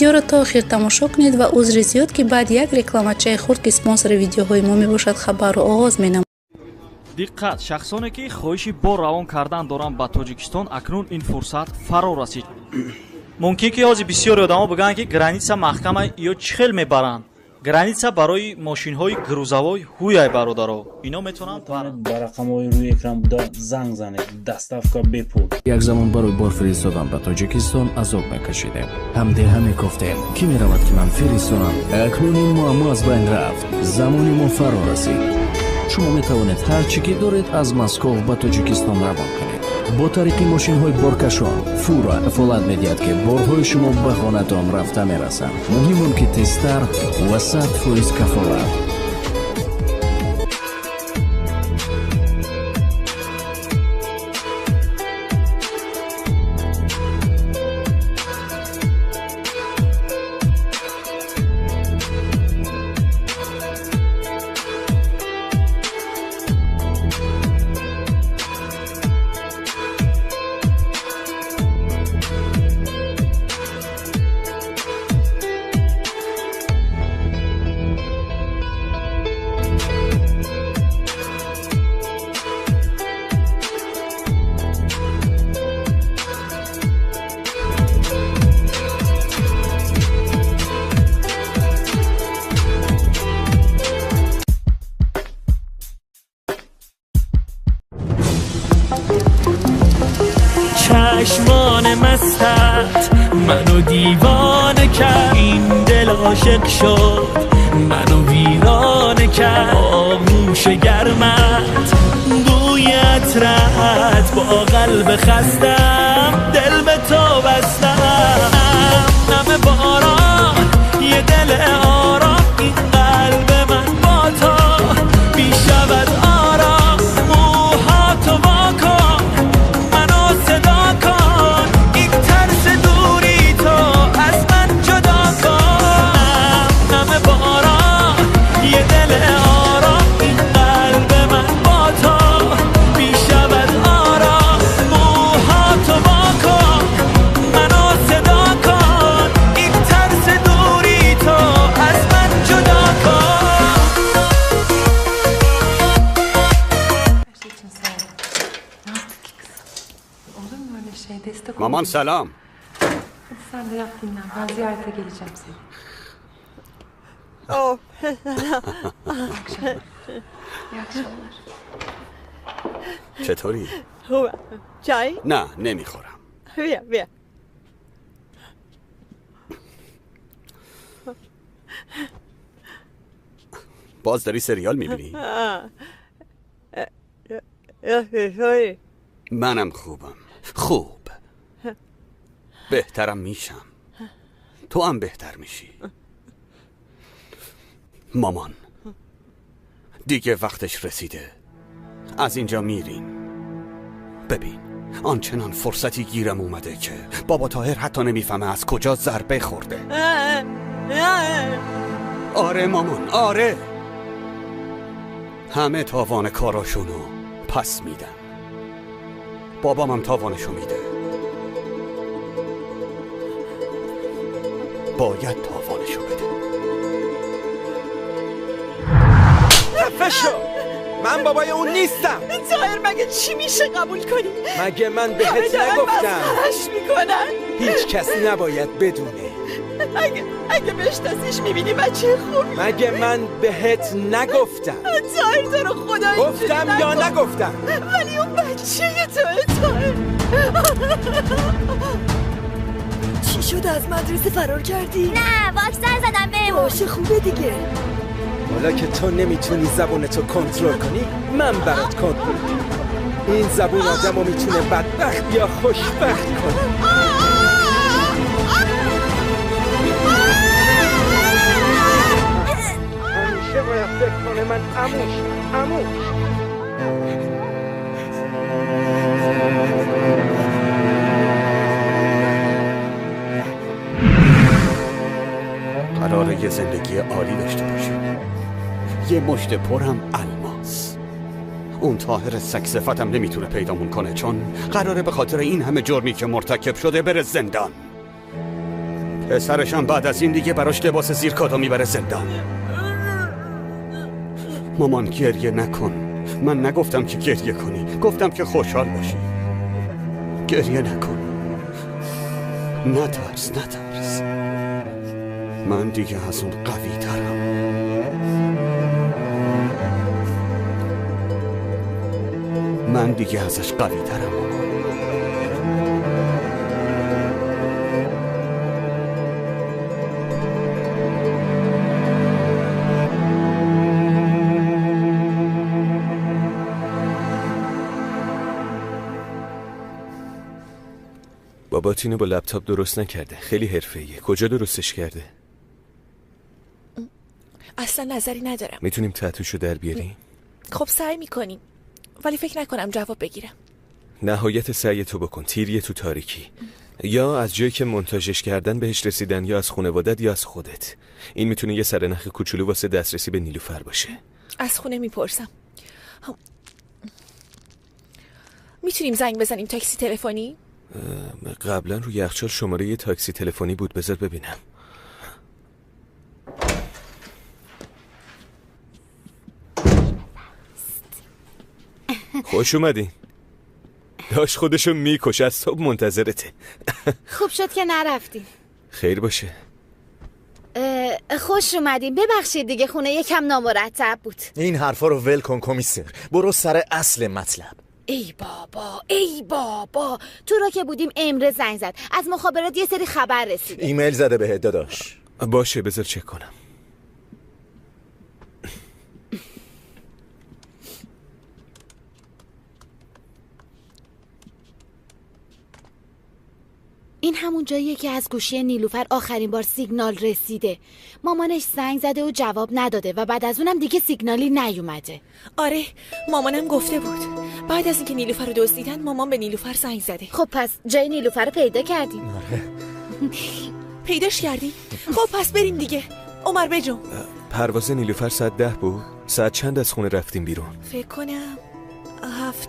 ویدیو را تا آخر تماشا کنید و عذر زیاد که بعد یک رکلامچه خرد که سپانسر ویدیوهای ما میباشد خبر را آغاز مینماید. диққат шахсоне ки хоҳиши бор равон кардан доранд ба тоҷикистон акнун ин фурсат фаро расид. мумкин ки ҳозир бисёри одамо бигӯянд ки граница маҳкама ё чӣ хел мебаранд. граница барои мошинҳои грузавой ҳуяй бародаро ино метавонанд ба рақамҳои рӯи экран буда занг занед даставка бепул. як замон барои бор фиристодан ба тоҷикистон азоб мекашидем. ҳамдиҳа мекуфтем ки меравад ки ман фиристонам. акнун ин муаммо аз байн рафт. замони мо фаро расид. шумо метавонед ҳар чӣ ки доред аз Москов ба тоҷикистон равон кунед. бо тариқи мошинҳои боркашон фура кафолат медиҳад ки борҳои шумо ба хонатон рафта мерасанд. муҳим он ки тезтар ва 100% кафолат. چشمان مستت منو دیوانه کرد، این دل عاشق شد منو ویرانه کرد. آغوش گرمت بوی عطرت با قلب خستم دل به تو بستم. نم باران یه دل آرام، این قلب من با تو بیشود آرام. موهاتو واکن منو صدا کن، این ترس دوری تو از من جدا کن. نم باران یه دل آرام، این قلب من با تو بیشود آرام. موهاتو واکن منو صدا کن، این ترس دوری تو از من جدا کن. مامان سلام. Sen de yap dinlen. Ben ziyarete geleceğim seni. Oh. İyi akşamlar. چطوری؟ خوبه. چای؟ نه نمیخورم. بیا بیا. باز داری سریال میبینی؟ چطوری؟ منم خوبم. خوب. بهترم میشم. تو هم بهتر میشی. مامان دیگه وقتش رسیده. از اینجا میریم. ببین آنچنان فرصتی گیرم اومده که بابا طاهر حتی نمیفهمه از کجا ضربه خورده. آره مامان آره. همه تاوان کاراشونو پس میدن. بابام هم تاوانشو میده. باید تاوانشو بده. خفه شو. من بابای اون نیستم. طاهر مگه چی میشه قبول کنی؟ مگه من بهت نگفتم؟ مزحش میکنن. هیچ کسی نباید بدونه. اگه بشناسیش میبینی بچه خوبی. مگه من بهت نگفتم؟ طاهر تو رو خدا گفتم یا نگفتم؟ ولی اون بچه توه طاهر. چی شد از مدرسه فرار کردی؟ نه واکسن زدم بهمون. باشه خوبه دیگه. حالا که تو نمیتونی زبونتو کنترل کنی من برات کنترل کنم. این زبون آدمو میتونه بدبخت یا خوشبخت کنه. همیشه باید فکر کنه من عموش. قراره یه زندگی عالی داشته باشه. یه مشت پرم الماس. اون طاهر سگ‌صفتم نمیتونه پیدامون کنه چون قراره به خاطر این همه جرمی که مرتکب شده بره زندان. پسرشم بعد از این دیگه براش لباس زیر کادو میبره زندان. مامان گریه نکن. من نگفتم که گریه کنی، گفتم که خوشحال باشی. گریه نکن. نترس. من دیگه از اون قوی ترم. من دیگه ازش قوی ترم. بابات اینو با لپتاپ درست نکرده. خیلی حرفه‌ایه. کجا درستش کرده؟ اصلا نظری ندارم. میتونیم تتوشو در بیاریم؟ خب سعی میکنیم، ولی فکر نکنم جواب بگیرم. نهایت سعی تو بکن. تیریه تو تاریکی. یا از جایی که منتاژش کردن بهش رسیدن، یا از خانوادت یا از خودت. این میتونه یه سرنخ کوچولو واسه دسترسی به نیلوفر باشه. از خونه میپرسم. میتونیم زنگ بزنیم تاکسی تلفنی؟ قبلا روی یخچال شماره یه تاکسی تلفنی بود. بذار ببینم. خوش اومدین. داشت خودشو میکشه، از صبح منتظرته. خوب شد که نرفتیم. خیر باشه. خوش اومدیم. ببخشید دیگه خونه یکم نامرتب بود. این حرفا رو ول کن کمیسر. برو سر اصل مطلب. ای بابا تو را که بودیم امره زنگ زد. از مخابرات یه سری خبر رسید. ایمیل زده بهت داداش. باشه بذار چک کنم. این همون جاییه که از گوشی نیلوفر آخرین بار سیگنال رسیده. مامانش زنگ زده و جواب نداده و بعد از اونم دیگه سیگنالی نیومده. آره مامانم گفته بود بعد از اینکه نیلوفر رو دزدیدن مامان به نیلوفر زنگ زده. خب پس جای نیلوفر رو پیدا کردیم. پیداش کردی؟ خب پس بریم دیگه. عمر بجون. پرواز نیلوفر ساعت 10 بود. ساعت چند از خونه رفتیم بیرون؟ فکر کنم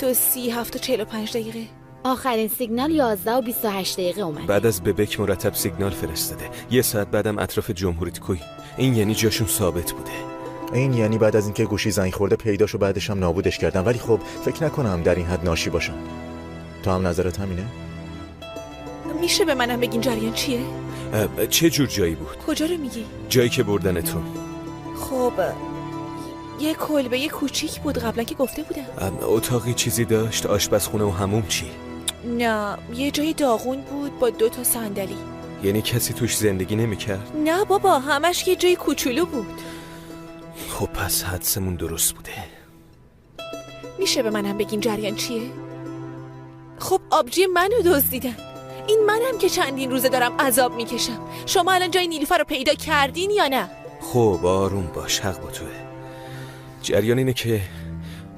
7:30 7:45. آخرین سیگنال 11:28 اومد. بعد از ببک مرتب سیگنال فرستاده. یه ساعت بعدم اطراف جمهوریت کوی. این یعنی جاشون ثابت بوده. این یعنی بعد از اینکه گوشی زنگ خورده پیداش و بعدش هم نابودش کردن. ولی خب فکر نکنم در این حد ناشی باشن. تو هم نظرت همینه؟ میشه به منم بگین جریان چیه؟ چه جور جایی بود؟ کجا رو میگی؟ جایی که بردن تو. خب یه کلبه کوچیک بود قبلا که گفته بودم. اتاقی چیزی داشت؟ آشپزخونه و حموم چی؟ نه یه جای داغون بود با 2 تا صندلی. یعنی کسی توش زندگی نمی‌کرد؟ نه بابا همش یه جای کوچولو بود. خب پس حدسمون درست بوده. میشه به منم بگین جریان چیه؟ خب آبجی منو دزدیدن. این منم که چندین روزه دارم عذاب میکشم. شما الان جای نیلوفر رو پیدا کردین یا نه؟ خب آروم باش، حق با توه. جریان اینه که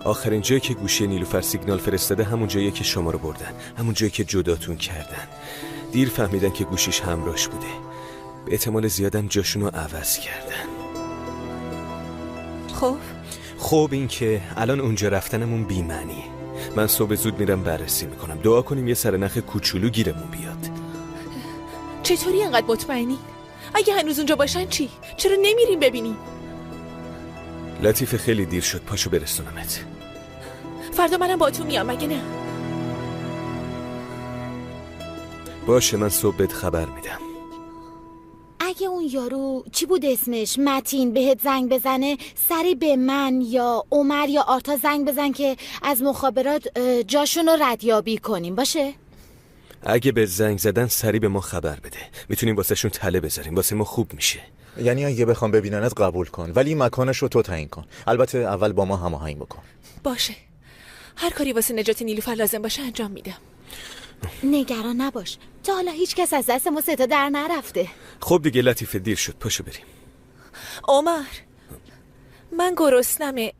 آخرین جایی که گوشی نیلوفر سیگنال فرستاده همون جاییه که شما رو بردن، همون جایی که جداتون کردن. دیر فهمیدن که گوشیش همراهش بوده. به احتمال زیادم جاشون رو عوض کردن. خب این که الان اونجا رفتنمون بی‌معنیه. من صبح زود میرم بررسی میکنم. دعا کنیم یه سرنخ کوچولو گیرمون بیاد. چطوری انقدر مطمئنی؟ اگه هنوز اونجا باشن چی؟ چرا نمیریم ببینیم؟ لطیفه خیلی دیر شد، پاشو برسونمت. فردا منم با تو میام مگه نه؟ باشه من صبح بهت خبر میدم. اگه اون یارو چی بود اسمش متین بهت زنگ بزنه سری به من یا عمر یا آرتا زنگ بزن که از مخابرات جاشون رو ردیابی کنیم. باشه؟ اگه به زنگ زدن سری به ما خبر بده. میتونیم واسه شون تله بذاریم. واسه ما خوب میشه. یعنی اگه بخوام ببیننت قبول کن، ولی مکانش رو تو تعیین کن. البته اول با ما هماهنگ بکن. باشه. هر کاری واسه نجات نیلوفر لازم باشه انجام میدم. نگران نباش. تا حالا هیچ کس از دست ما ستا در نرفته. خب دیگه لطیفه دیر شد، پاشو بریم. عمر من گرسنمه.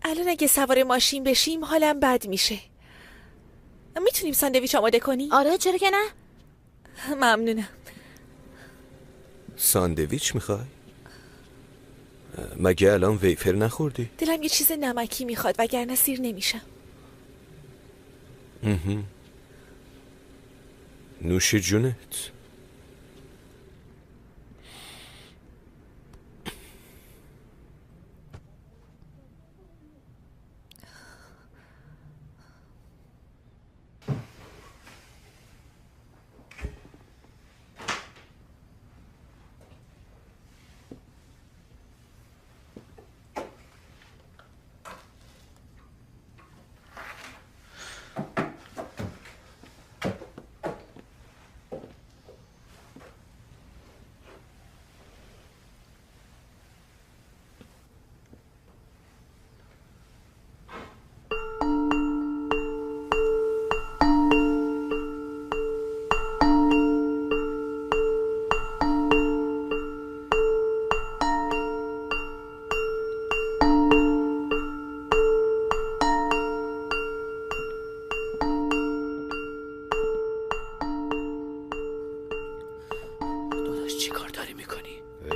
الان اگه سوار ماشین بشیم حالم بد میشه. میتونیم ساندویچ آماده کنی؟ آره چرا که نه؟ ممنونم. ساندویچ میخوای؟ مگه الان ویفر نخوردی؟ دلم یه چیز نمکی میخواد وگرنه سیر نمیشم. نوش جونت.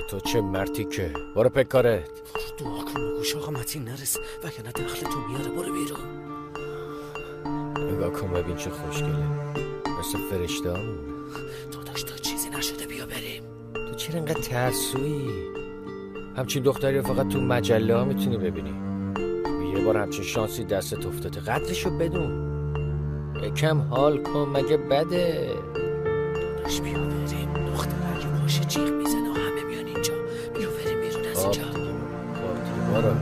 تو چه مرتی که برو پکارت. دعا کن بگوش آقا متین نرس وگرنه دخل تو میاره. برو بیرون. نگاه کن ببین چه خوشگله، مثل فرشته همون. داداش تا چیزی نشده بیا بریم. تو چرا اینقدر ترسویی؟ همچین دختری رو فقط تو مجله ها میتونی ببینی. یه بار همچین شانسی دستت افتاده قدرشو بدون. یکم حال کن مگه بده؟ داداش بیا بریم. دختر اگه باشه جیغ میزنه و همه میان اینجا. بیا بریم بیرون از اینجا. برو.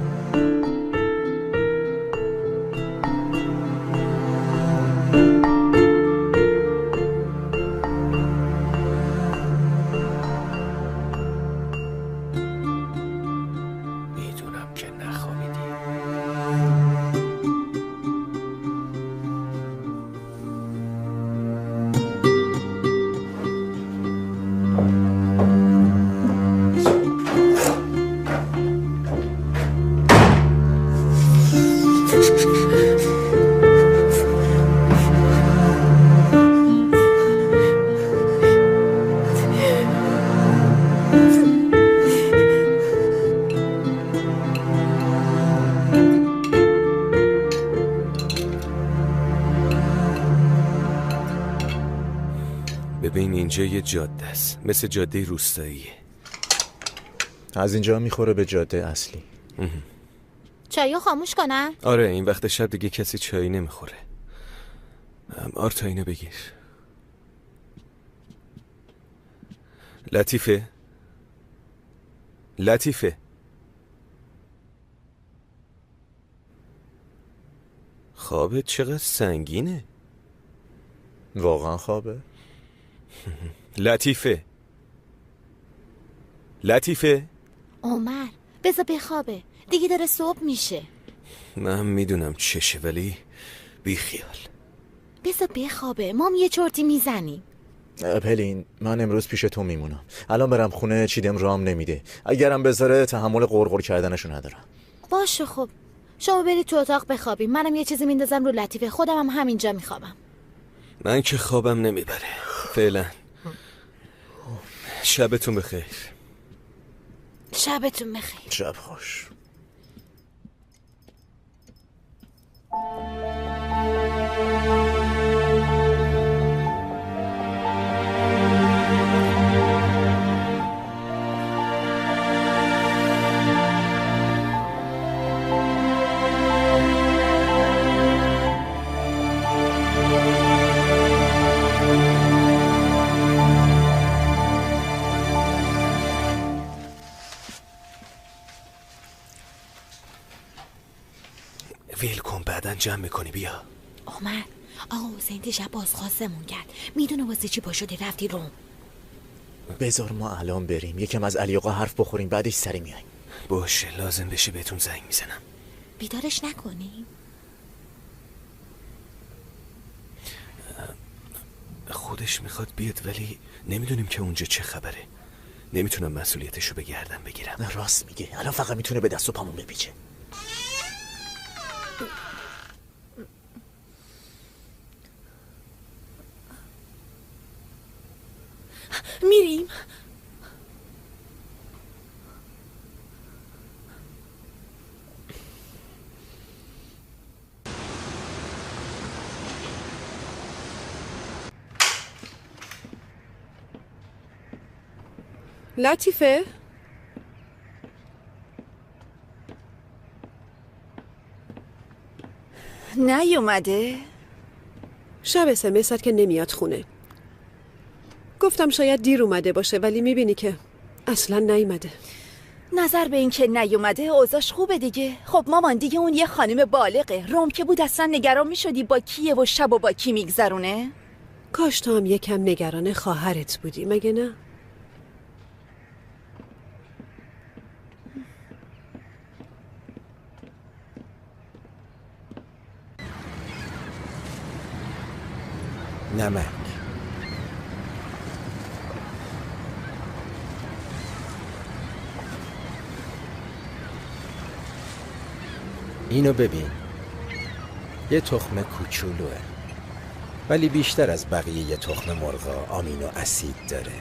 ببین اینجا یه جاده است، مثل جاده روستاییه. از اینجا میخوره به جاده اصلی. چایو خاموش کنم؟ آره این وقت شب دیگه کسی چایی نمیخوره. آرتا اینو بگیر. لطیفه خوابت چقدر سنگینه. واقعا خوابه؟ لطیفه عمر بذار بخوابه دیگه، داره صبح میشه. من میدونم چشه ولی بی خیال. بذار بخوابه، ما یه چرتی میزنیم. پلین من امروز پیش تو میمونم. الان برم خونه چیدم رام نمیده. اگرم بذاره تحمل قرقر کردنشو ندارم. باشه خب شما برید تو اتاق بخوابیم، منم یه چیزی میندازم رو لطیفه، خودم هم همینجا میخوابم. من که خوابم نمیبره فعلا. شبتون بخیر. شبتون بخیر. شب خوش. ویل کن بعدن جمع میکنی. بیا عمر آقا حسین دیشب بازخواستمون کرد، میدونه واسه چی پا شدی رفتی روم. بذار ما الان بریم یکم از علی آقا حرف بخوریم بعدش سری میایم. باشه لازم بشه بهتون زنگ میزنم. بیدارش نکنیم. خودش میخواد بیاد ولی نمیدونیم که اونجا چه خبره. نمیتونم مسئولیتشو به گردن بگیرم. راست میگه، الان فقط میتونه به دست و پامون بپیچه. میریم. لطیفه؟ نیومده؟ شب اسمسات که نمیاد خونه. گفتم شاید دیر اومده باشه ولی میبینی که اصلا نیومده. نظر به این که نیومده اوضاعش خوبه دیگه. خب مامان دیگه اون یه خانم بالغه. روم که بود اصلا نگران میشدی با کیه و شب و با کی میگذرونه؟ کاش تو هم یکم نگران خواهرت بودی مگه نه؟ نمک اینو ببین، یه تخم کوچولوه ولی بیشتر از بقیه یه تخم مرغا آمینو اسید داره.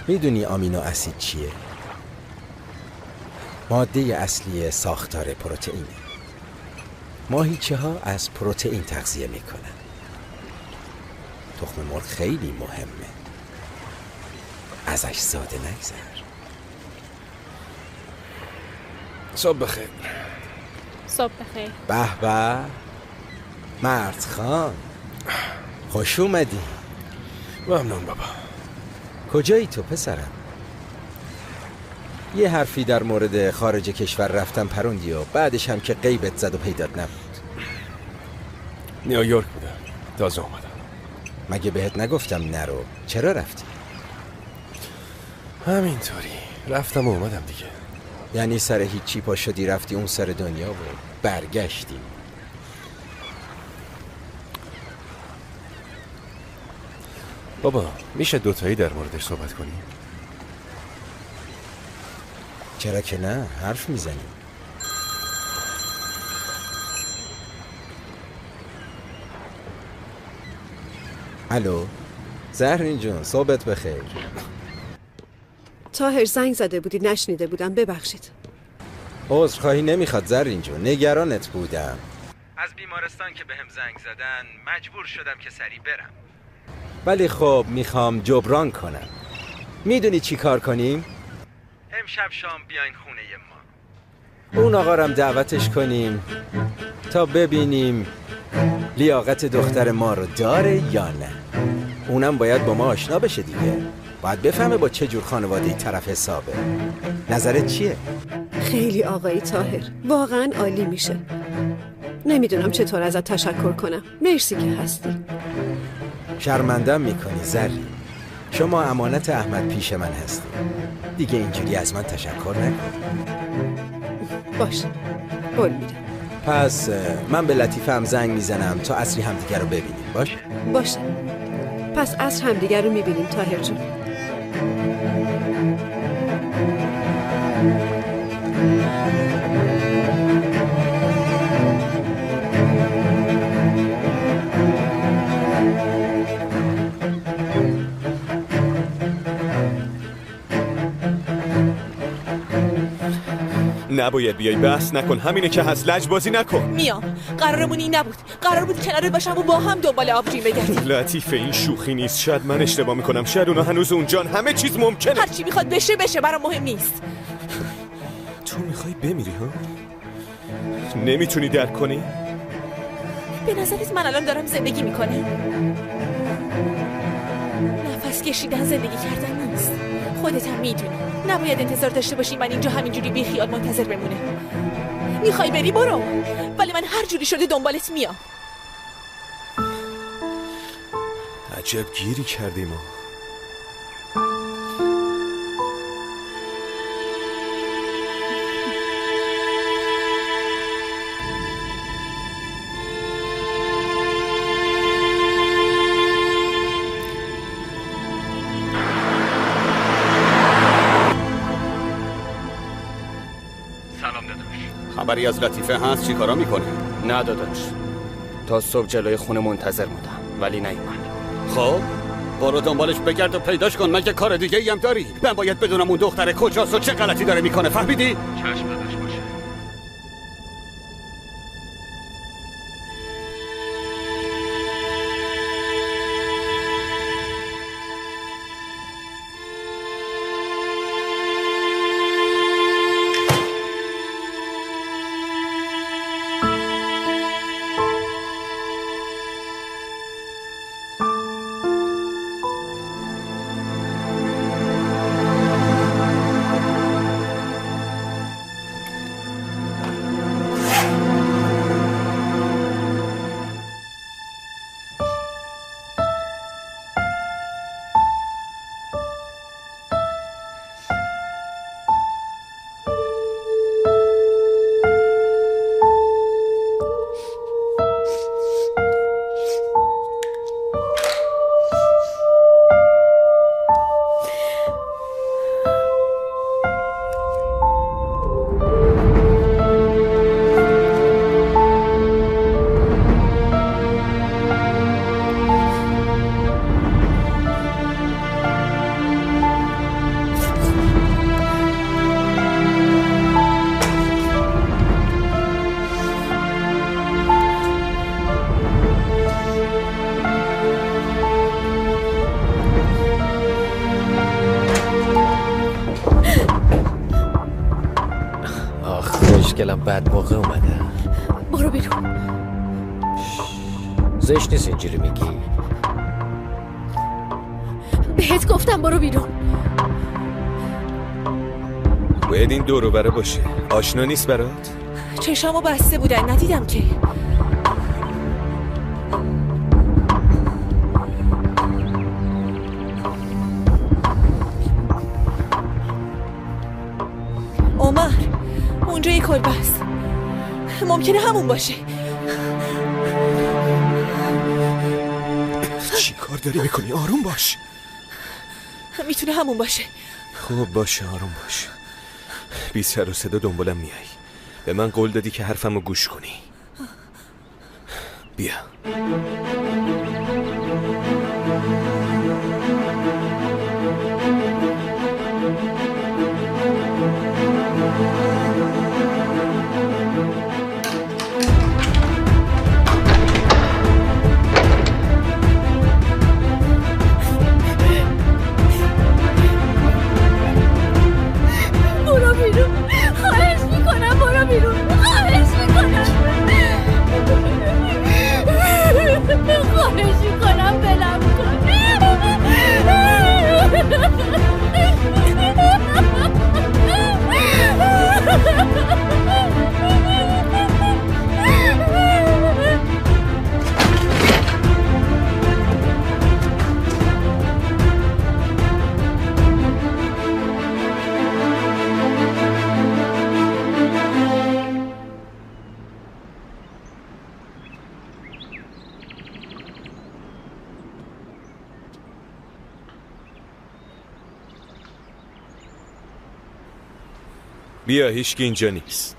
میدونی آمینو اسید چیه؟ ماده اصلی ساختار پروتئینه. ماهیچه ها از پروتئین تغذیه میکنن. تخم مرغ خیلی مهمه. ازش ساده نگذر. صبح بخیر. صبح بخیر. به به مرد خان، خوش اومدی. ممنون بابا. کجایی تو پسرم؟ یه حرفی در مورد خارج کشور رفتن پروندی و بعدش هم که غیبت زد و پیدات نبود. نیویورک بودم، تازه اومدم. مگه بهت نگفتم نرو؟ چرا رفتی؟ همینطوری رفتم و اومدم دیگه. یعنی سر هیچی پا شدی رفتی اون سر دنیا و برگشتی؟ بابا میشه دوتایی در موردش صحبت کنیم؟ چرا که نه، حرف میزنیم. الو زهرین جون، صحبت بخیر. طاهر زنگ زده بودی نشنیده بودم، ببخشید. عذرخواهی نمیخواد زرین جون، نگرانت بودم. از بیمارستان که بهم زنگ زدن مجبور شدم که سریع برم. ولی خب میخوام جبران کنم. میدونی چی کار کنیم؟ امشب شام بیاین خونه ما. اون آقا رم دعوتش کنیم تا ببینیم لیاقت دختر ما رو داره یا نه. اونم باید با ما آشنا بشه دیگه. باید بفهمه با چه جور خانواده‌ای طرف حسابه. نظرت چیه؟ خیلی آقایی طاهر، واقعا عالی میشه. نمیدونم چطور ازت تشکر کنم. مرسی که هستی. شرمندم میکنی زری. شما امانت احمد پیش من هستی. دیگه اینجوری از من تشکر نکن. باشه، قول میدم. پس من به لطیفه هم زنگ میزنم تا عصری همدیگر رو ببینیم. باشه. پس عصر همدیگر رو میبینیم طاهر جون. نباید بیای، بحث نکن. همینه که هست، لجبازی نکن. میام. قرارمون این نبود. قرار بود کنارت باشم و با هم دنبال آبجین بگردیم. لطیفه این شوخی نیست. شاید من اشتباه میکنم، شاید اونا هنوز اونجان. همه چیز ممکنه. هر چی میخواد بشه برام مهم نیست. تو میخوای بمیری ها؟ نمیتونی درک کنی؟ به نظرت من الان دارم زندگی میکنم؟ نفس کشیدن زندگی کردن نیست. خودت هم میدونی. نباید انتظار داشته باشی من اینجا همینجوری بی خیال منتظر بمونه. میخوای بری برو، ولی من هر جوری شده دنبالت میام. عجب گیری کردیم ما. خبری از لطیفه هست؟ چی کارا میکنه؟ نه داداش، تا صبح جلوی خونه منتظر بودم ولی نیومد. خب برو دنبالش بگرد و پیداش کن. مگه کار دیگه ای هم داری؟ من باید بدونم اون دختر کجاست و چه غلطی داره میکنه. فهمیدی؟ چشم داداش باشه. مشکلم بعد موقع اومده. برو بیرون. زشت نیست اینجوری میگی. بهت گفتم برو بیرون. باید این دور و بره باشه. آشنا نیست برات؟ چشامو بسته بودن ندیدم که. عمر اونجا یه کلبه است. ممکنه همون باشه. چی کار داری میکنی؟ آروم باش. میتونه همون باشه. خوب باشه، آروم باش. بی سر و صدا دنبالم میای. به من قول دادی که حرفمو گوش کنی. بیا. برو بیرون. خواهش میکنم برو بیرون. خواهش میکنم. خواهش میکنم بلم کن. بیا، هیچکی اینجا نیست.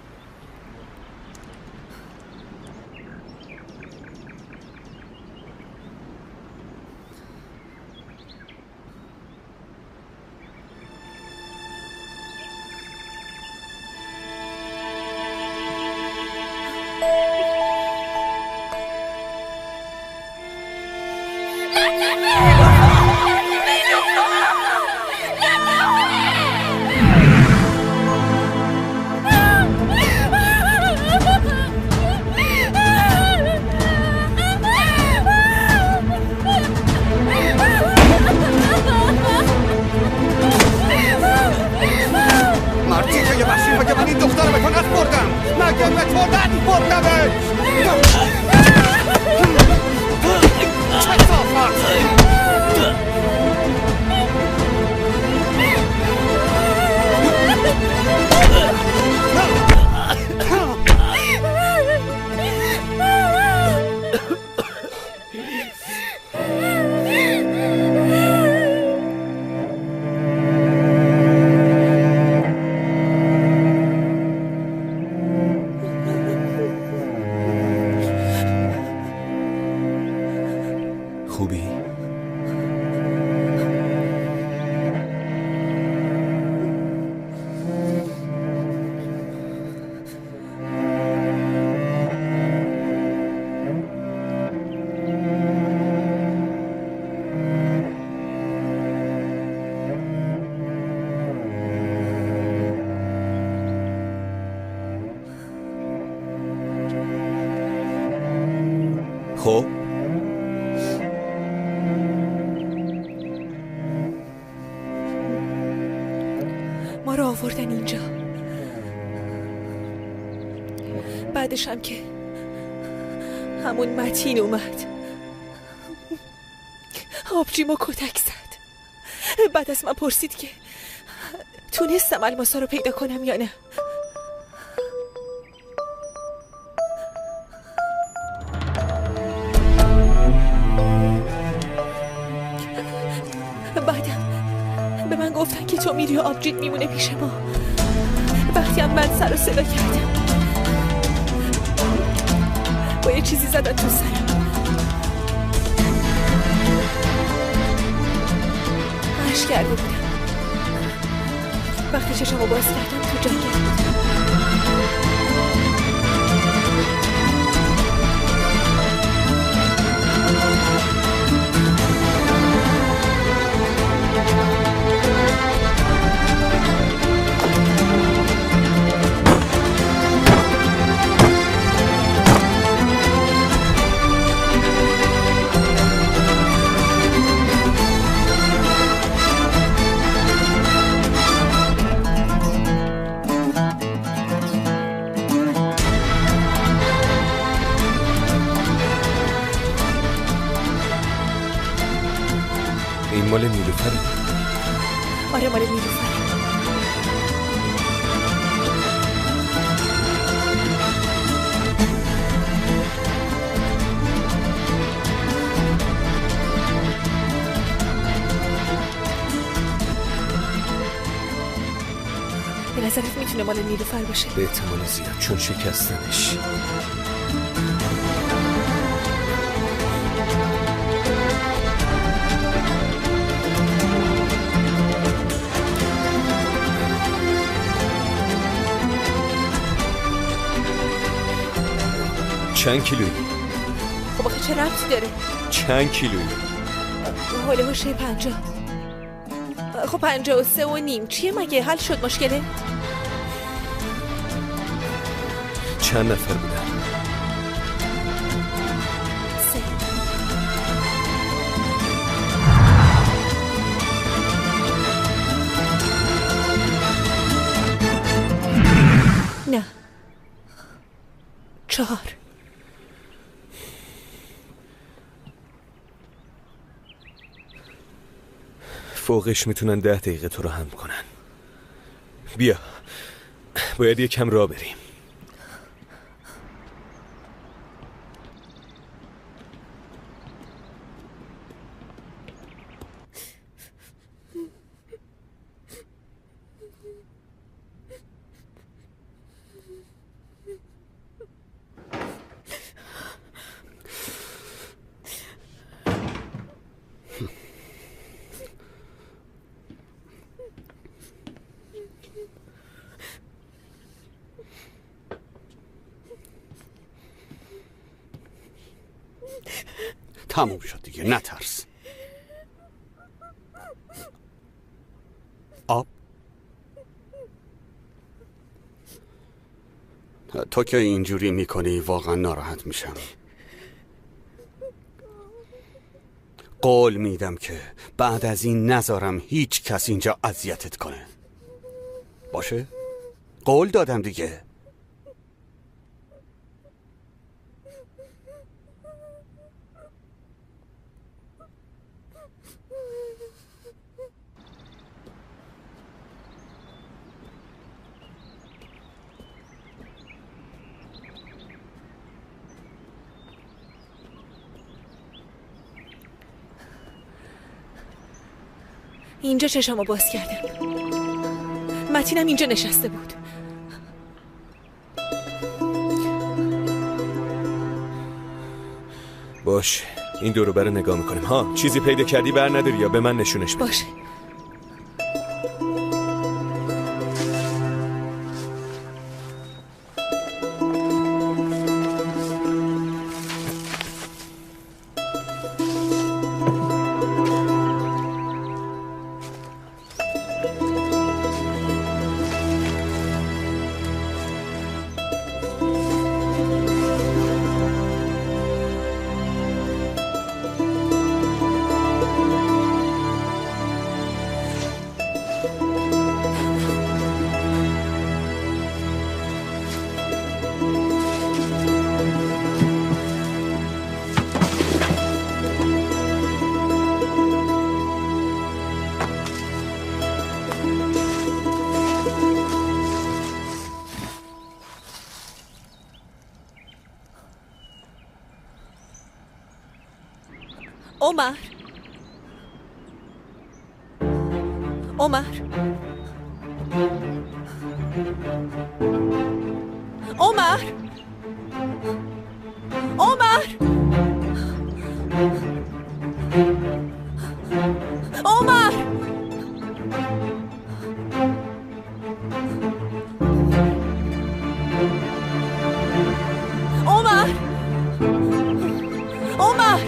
خب ما رو آوردن اینجا. بعدش هم که همون متین اومد آبجیمو کتک زد. بعد از من پرسید که تونستم الماسا رو پیدا کنم یا نه. بعدم به من گفتن که تو میری و آبجیت میمونه پیش ما. وقتی هم من سر و صدا کردم با یه چیزی زدن تو سرم. عشق کرده بودم. وقتی چشمو باز کردم تو جنگل بودم. این مال نیلوفره؟ آره مال نیلوفره. به نظرت میتونه مال نیلوفر باشه؟ به احتمال زیاد، چون شکستنش. چند کیلویی؟ خب آخه چه ربطی داره؟ چند کیلویی؟ حاله هاشه 50. خب 53.5 چیه مگه؟ حل شد مشکله؟ چند نفر بودن؟ 3. نه 4. فوقش میتونن 10 دقیقه تو رو حمل کنن. بیا، باید یه کم راه بریم. تموم شد دیگه، نترس. آب؟ تو که اینجوری میکنی واقعا ناراحت میشم. قول میدم که بعد از این نذارم هیچ کس اینجا اذیتت کنه. باشه؟ قول دادم دیگه. اینجا چشمو باز کردم. متینم اینجا نشسته بود. باش، این دور و بر نگاه میکنیم. ها، چیزی پیدا کردی بر نداری یا به من نشونش بده؟ باشه. عمر عمر عمر عمر عمر عمر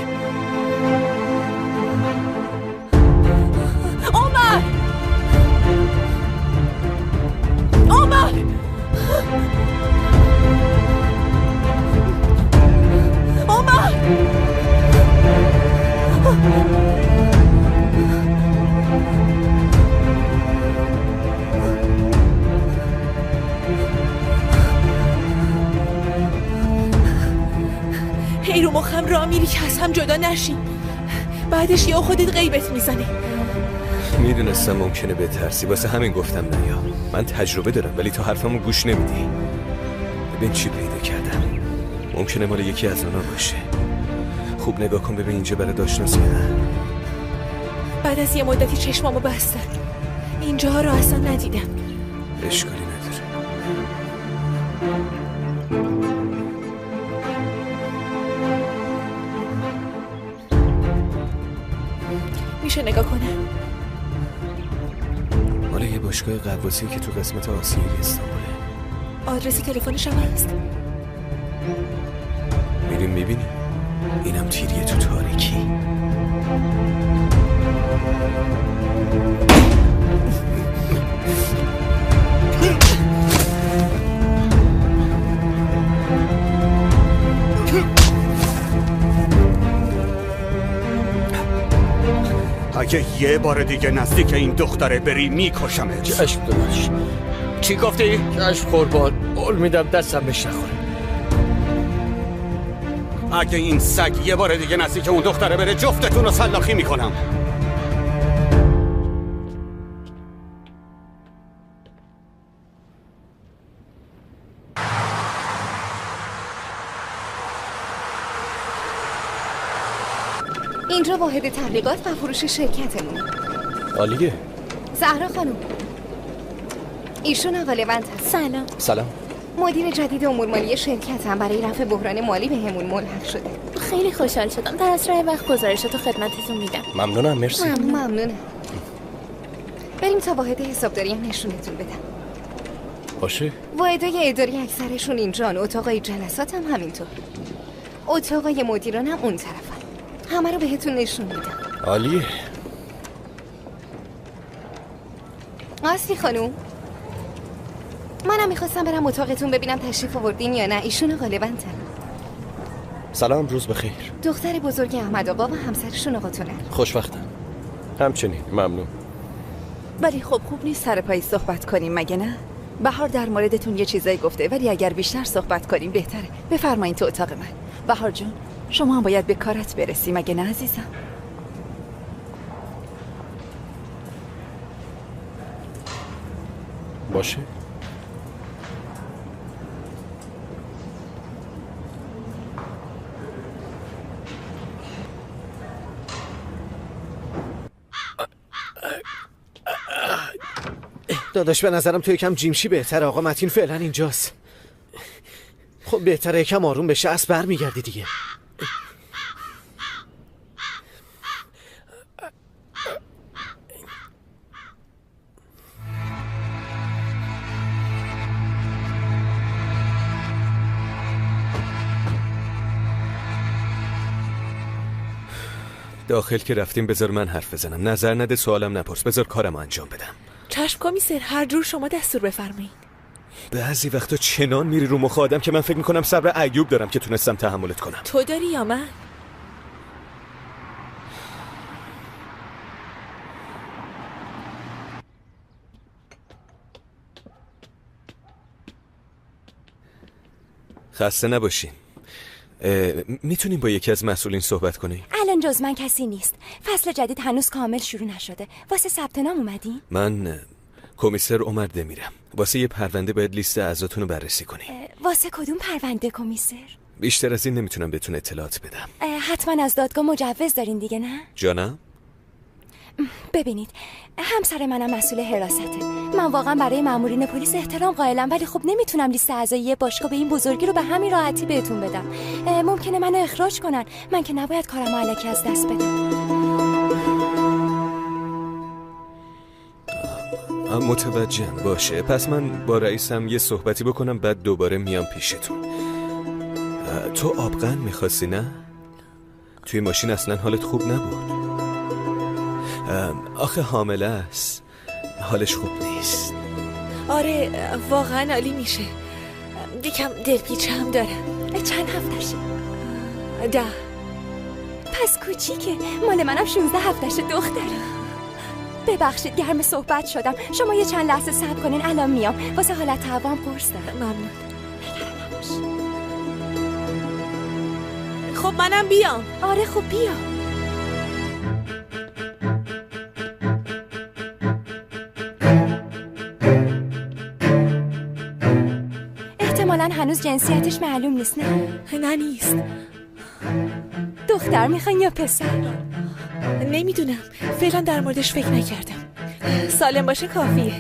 عمر هی رو مخم را میری که از هم جدا نشیم. بعدش یا خودت غیبت میزنی. میدونستم ممکنه بترسی، واسه همین گفتم نیا. من تجربه دارم ولی تو حرفمو گوش نمیدی. ببین چی پیدا کردم، ممکنه مال یکی از اونا باشه. خوب نگاه کن ببین اینجا برای داشناسی نه. بعد از یه مدتی چشمامو بستم، اینجاها رو اصلا ندیدم. اشکالی نداره. میشه نگاه کنم؟ مال یه باشگاه غواصی که تو قسمت آسیایی استانبوله. آدرس تلفنش هم هست؟ میریم میبینی؟ اینم تیریه تو تاریکی. اگه یه بار دیگه نزدیک این دختره بری میکشمت. چشم داداش. چی گفتی؟ چشم قربان، قول میدم دستم بهش نخوره. اگه این سگ یه بار دیگه نزدیک اون دختره بره جفتتون رو سلاخی میکنم. اینجا واحد تبلیغات و فروش شرکتمون. عالیه. زهرا خانم، ایشون آقا لونت هست. سلام. سلام. مدیر جدید امور مالی شرکتم. برای رفع بحران مالی بهمون ملحق شده. خیلی خوشحال شدم. در اسرع وقت گزارشاتو خدمتتون میدم. ممنونم. مرسی. ممنونم. بریم تا واحد حسابداری هم نشونتون بدم. باشه. واحدای اداری اکثرشون اینجان، اتاقای جلسات هم همینطور. اتاقای مدیران هم اون طرفن. همه رو بهتون نشون میدم. عالیه. آستی خانوم، منم میخواستم برم اتاقتون ببینم تشریف آوردین یا نه. ایشون آقا لونتن. سلام، روز بخیر. دختر بزرگ احمد آقا و همسرشون آقا تونن. خوشوقتم. همچنین. ممنون. ولی خب خوب نیست سر پای صحبت کنیم مگه نه؟ بهار در موردتون یه چیزایی گفته، ولی اگر بیشتر صحبت کنیم بهتره. بفرمایین تو اتاق من. بهار جون، شما هم باید به کارت برسی مگه نه عزیزم؟ باشه. داداش به نظرم تو یکم جیمشی بهتره. آقا متین فعلا اینجاست. خب بهتره یکم آروم بشه، اسب برمیگردی دیگه. داخل که رفتیم بذار من حرف بزنم. نظر نده، سوالم نپرس، بذار کارم انجام بدم. چشم کمیسر، هر جور شما دستور بفرمایید. بعضی وقتا چنان میری رو مخ آدم که من فکر میکنم صبر ایوب دارم که تونستم تحملت کنم. تو داری یا من؟ خسته نباشین. میتونیم با یکی از مسئولین صحبت کنیم؟ الان جز من کسی نیست. فصل جدید هنوز کامل شروع نشده. واسه ثبت نام اومدین؟ من کمیسر عمر دمیرم. واسه یه پرونده باید لیست اعضاتون رو بررسی کنیم. واسه کدوم پرونده کمیسر؟ بیشتر از این نمیتونم بهتون اطلاعات بدم. حتما از دادگاه مجوز دارین دیگه نه؟ جانم؟ ببینید، همسر منم مسئول حراسته. من واقعا برای مامورین پلیس احترام قائلم، ولی خب نمیتونم لیست اعضایی باشگاه به این بزرگی رو به همین راحتی بهتون بدم. ممکنه منو اخراج کنن. من که نباید کارمو الکی از دست بدم. متوجهم. باشه، پس من با رئیسم یه صحبتی بکنم، بعد دوباره میام پیشتون. تو آبغن میخواستی نه؟ توی ماشین اصلا حالت خوب نبود. آخه حامله است، حالش خوب نیست. آره واقعا عالی میشه. یکم دلپیچه هم دارم. چند هفتشه؟ 10. پس کوچیکه. مال منم 16 هفتشه دختره. ببخشید گرم صحبت شدم. شما یه چند لحظه صبر کنین، الان میام. واسه حالت هوام قرص دارم. ممنون. خب منم بیام. آره خب بیا. هنوز جنسیتش معلوم نیست نه؟ نه نیست. دختر میخواین یا پسر؟ نمیدونم، فعلا در موردش فکر نکردم. سالم باشه کافیه.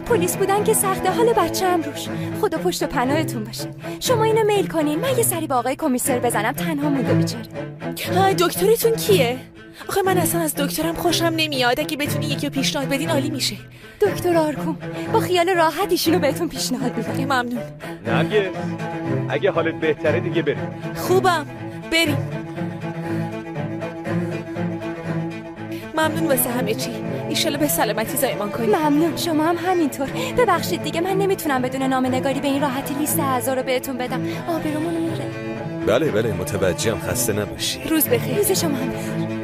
پلیس بودن که سخته، حال بچه‌ام روش. خدا پشت و پناهتون باشه. شما اینو میل کنین، من یه سری با آقای کمیسر بزنم، تنها مونده بیچاره. دکترتون کیه؟ آخه من اصلا از دکترم خوشم نمیاد. اگه بتونی یکی رو پیشنهاد بدین عالی میشه. دکتر آرکوم، با خیال راحت ایشونو بهتون پیشنهاد میدم. ممنون. نرگس، اگه حالت بهتره دیگه بریم. خوبم، بریم. ممنون واسه همه چی. ایشالا به سلامتی زایمان کنی. ممنون، شما هم همینطور. ببخشید دیگه من نمیتونم بدون نامه‌نگاری به این راحتی لیست اعضا رو بهتون بدم. آبرومون میره. بله متوجهم، خسته نباشی. روز بخیر. روز شما هم بخیر.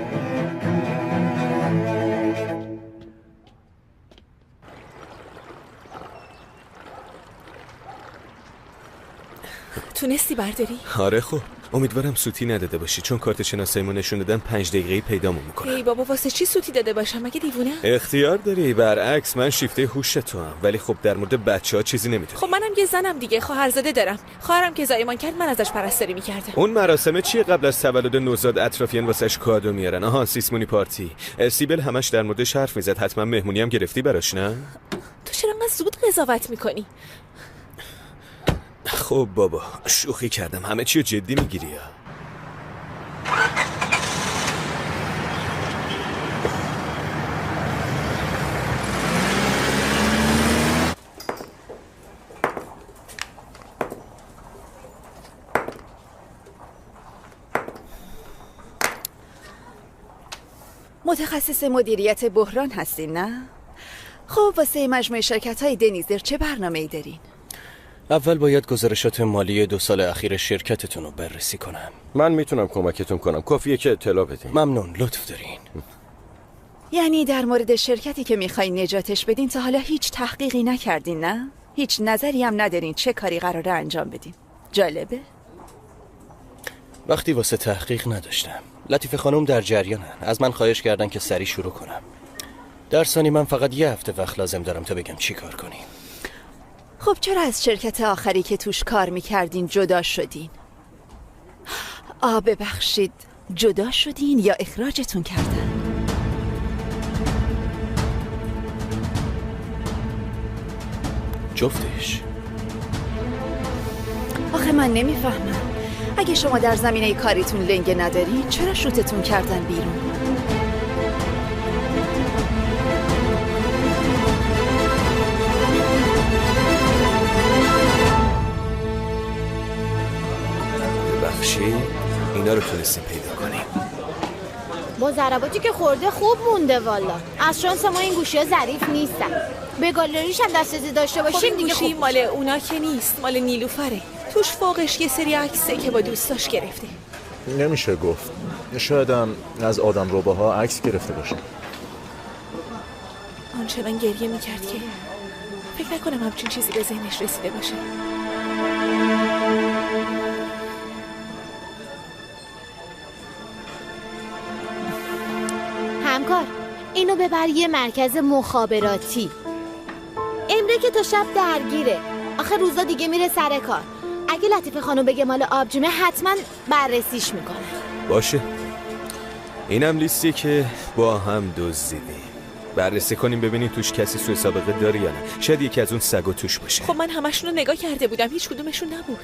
تونستی برداری؟ آره خب، امیدوارم سوتی نداده باشی، چون کارت شناساییمو نشون دادن 5 دقیقه‌ای پیدامون میکنه. ای بابا، واسه چی سوتی داده باشم؟ مگه دیوونه؟ اختیار داری، برعکس من شیفته هوش تو هم. ولی خب در مورد بچه‌ها چیزی نمیدونی. خب منم یه زنم دیگه، خواهرزاده دارم. خواهرم که زایمان کرد من ازش پرستاری میکردم. اون مراسم چیه قبل از تولد نوزاد اطرافیان واسش کادو میارن؟ آها، سیسمونی پارتی. سیبل همش در موردش حرف میزد. حتما مهمونی هم گرفتی براش نه؟ تو چرا انقدر زود قضاوت میکنی؟ خب بابا، شوخی کردم. همه چیو جدی میگیری یا؟ متخصص مدیریت بحران هستین نه؟ خب واسه مجموعه شرکت‌های دنیزر چه برنامه‌ای دارین؟ اول باید گزارشات مالی 2 سال اخیر شرکتتون رو بررسی کنم. من میتونم کمکتون کنم، کافیه که اطلاع بدین. ممنون، لطف دارین. یعنی در مورد شرکتی که میخواین نجاتش بدین تا حالا هیچ تحقیقی نکردین نه؟ هیچ نظری هم ندارین چه کاری قراره انجام بدین؟ جالبه؟ وقتی واسه تحقیق نداشتم. لطیفه خانم در جریانن، از من خواهش کردن که سریع شروع کنم. در ثانی من فقط 1 هفته وقت لازم دارم تا بگم چی کار کنیم. خب چرا از شرکت آخری که توش کار میکردین جدا شدین؟ ببخشید، جدا شدین یا اخراجتون کردن؟ جفتش. آخه من نمیفهمم، اگه شما در زمینه کاریتون لنگه ندارین چرا شوتتون کردن بیرون؟ اینا رو تونستیم پیدا کنیم. با ضرباتی که خورده خوب مونده والا. از شانس ما این گوشی‌ها ظریف نیستن. به گالریش هم دسترسی داشته باشیم دیگه. گوشی مال اونا که نیست، مال نیلوفره. توش فوقش یه سری عکسه که با دوستاش گرفته. نمیشه گفت، شاید هم از آدم روباها عکس گرفته باشه. آنچنان گریه میکرد که فکر نکنم همچین چیزی به ذهنش رسیده باشه. همکار، اینو ببر یه مرکز مخابراتی. امره که تا شب درگیره. آخه روزا دیگه میره سر کار. اگه لطیفه خانم بگه مال آبجیمه حتما بررسیش میکنه. باشه، اینم لیستی که با هم دزدیدیم. بررسی کنیم ببینیم توش کسی سوء سابقه داره یا نه. شاید یکی از اون سگا توش باشه. خب من همشون رو نگاه کرده بودم، هیچ کدومشون نبود.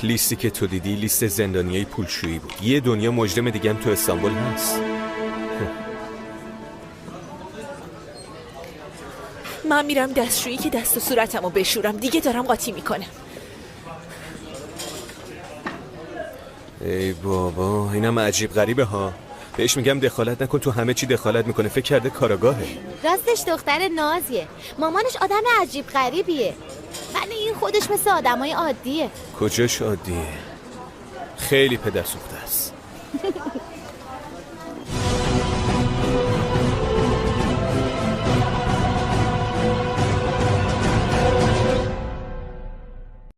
لیستی که تو دیدی لیست زندانیای پولشویی بود. یه دنیا مجرم دیگه هم تو استانبول هست. من میرم دستشویی که دست و صورتمو بشورم، دیگه دارم قاطی میکنم. ای بابا، اینم عجیب غریبه ها. بهش میگم دخالت نکن، تو همه چی دخالت میکنه، فکر کرده کاراگاهه. راستش دختر نازیه. مامانش آدم عجیب غریبیه، ولی این خودش مثل آدمای عادیه. کجاش عادیه؟ خیلی پدرسوخته است.